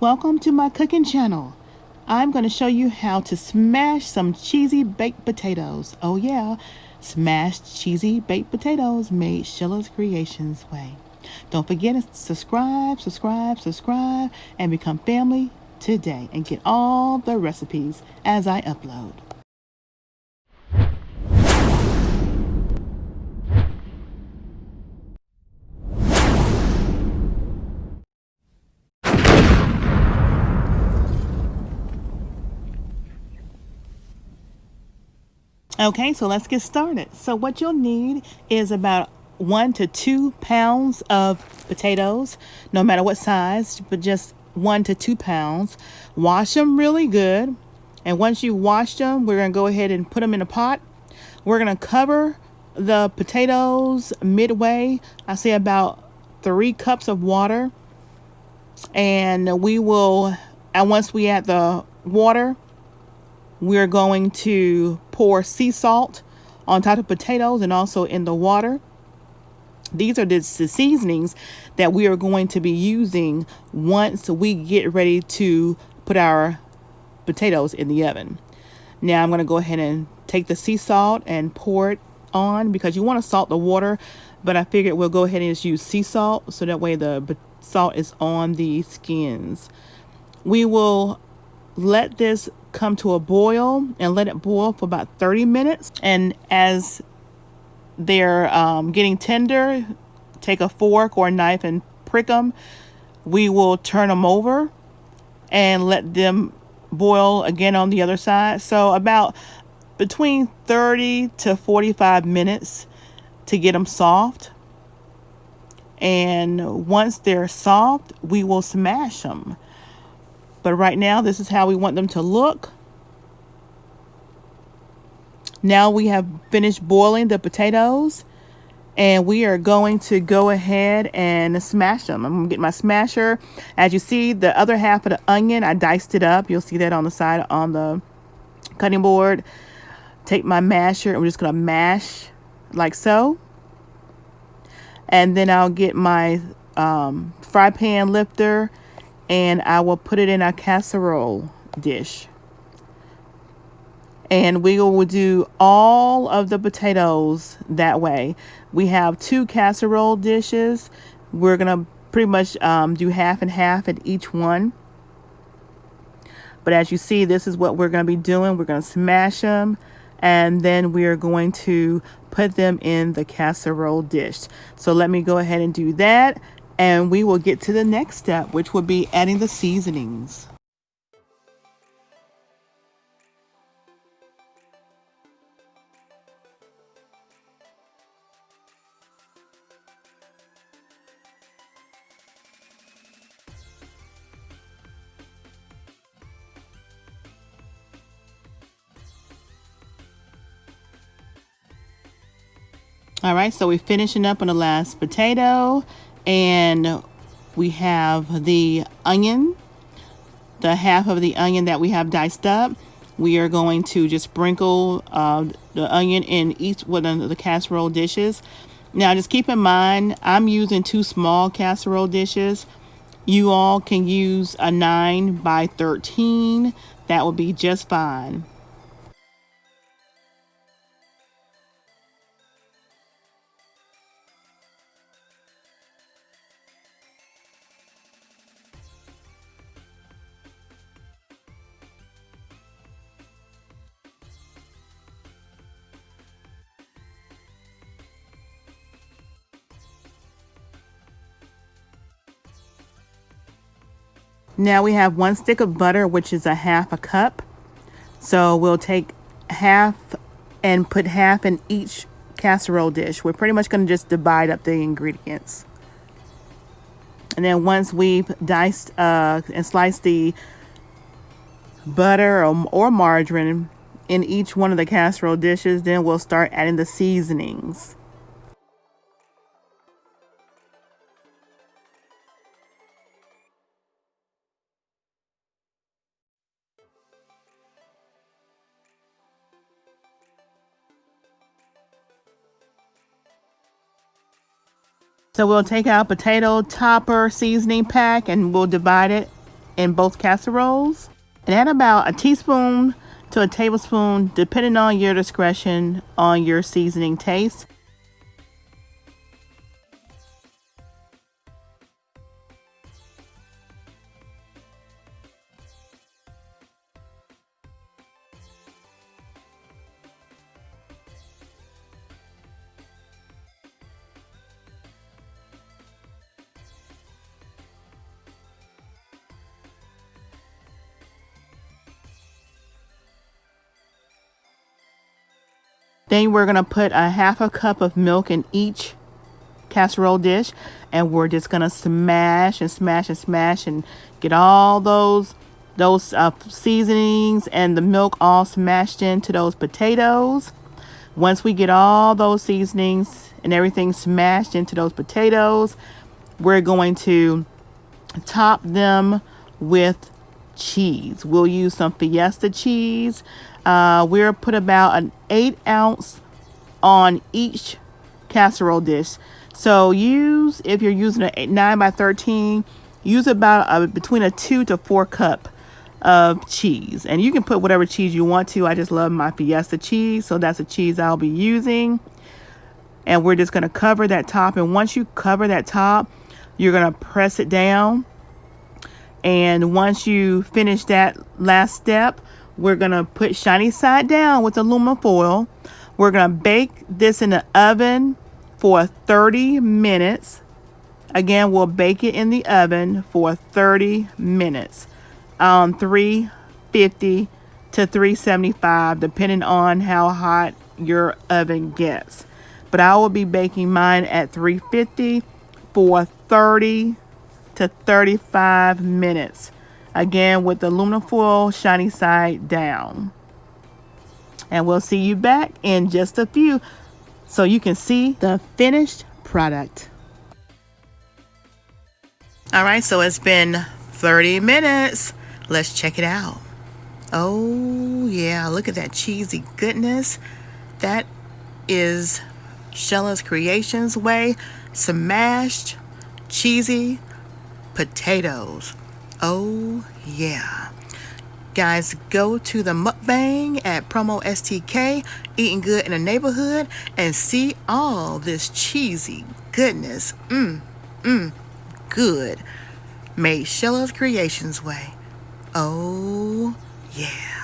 Welcome to my cooking channel. I'm going to show you how to smash some cheesy baked potatoes. Oh yeah, smashed cheesy baked potatoes made Sheila's Creations way. Don't forget to subscribe, and become family today and get all the recipes as I upload. Okay, so let's get started. So what you'll need is about 1 to 2 pounds of potatoes, no matter what size, but just 1 to 2 pounds. Wash them really good. And once you wash them, we're going to go ahead and put them in a pot. We're going to cover the potatoes midway. I say about 3 cups of water. And once we add the water, we're going to pour sea salt on top of potatoes and also in the water. These are the seasonings that we are going to be using once we get ready to put our potatoes in the oven. Now I'm going to go ahead and take the sea salt and pour it on because you want to salt the water, but I figured we'll go ahead and just use sea salt so that way the salt is on the skins. We will let this come to a boil and let it boil for about 30 minutes. And as they're getting tender, take a fork or a knife and prick them. We will turn them over and let them boil again on the other side. So about between 30 to 45 minutes to get them soft. And once they're soft, we will smash them. But right now, this is how we want them to look. Now we have finished boiling the potatoes, and we are going to go ahead and smash them. I'm going to get my smasher. As you see, the other half of the onion, I diced it up. You'll see that on the side on the cutting board. Take my masher, and we're just going to mash like so. And then I'll get my fry pan lifter, and I will put it in a casserole dish. And we will do all of the potatoes that way. We have 2 casserole dishes. We're going to pretty much do half and half at each one. But as you see, this is what we're going to be doing. We're going to smash them, and then we are going to put them in the casserole dish. So let me go ahead and do that. And we will get to the next step, which will be adding the seasonings. All right, so we're finishing up on the last potato, and we have the onion, the half of the onion that we have diced up. We are going to just sprinkle the onion in each one of the casserole dishes. Now, just keep in mind, I'm using 2 small casserole dishes. You all can use a 9 by 13. That will be just fine. Now we have 1 stick of butter, which is a half a cup. So we'll take half and put half in each casserole dish. We're pretty much going to just divide up the ingredients. And then once we've diced and sliced the butter or margarine in each one of the casserole dishes, then we'll start adding the seasonings. So we'll take our potato topper seasoning pack and we'll divide it in both casseroles. And add about a teaspoon to a tablespoon, depending on your discretion on your seasoning taste. Then we're going to put a half a cup of milk in each casserole dish, and we're just going to smash and smash and smash and get all those seasonings and the milk all smashed into those potatoes. Once we get all those seasonings and everything smashed into those potatoes, we're going to top them with cheese. We'll use some Fiesta cheese. We'll put about an 8-ounce on each casserole dish. So if you're using a 9x13, use about between a 2 to 4 cup of cheese. And you can put whatever cheese you want to. I just love my Fiesta cheese, so that's the cheese I'll be using. And we're just going to cover that top. And once you cover that top, you're going to press it down. And once you finish that last step, we're going to put shiny side down with aluminum foil. We're going to bake this in the oven for 30 minutes. Again, we'll bake it in the oven for 30 minutes on 350 to 375, depending on how hot your oven gets. But I will be baking mine at 350 for 30 to 35 minutes. Again, with the aluminum foil shiny side down. And we'll see you back in just a few so you can see the finished product. All right, so it's been 30 minutes. Let's check it out. Oh, yeah, look at that cheesy goodness. That is Sheila's Creations way. Smashed cheesy potatoes. Oh, yeah. Guys, go to the mukbang at PromoSTK, Eating Good in the Neighborhood, and see all this cheesy goodness. Good. Made Sheila's Creations way. Oh, yeah.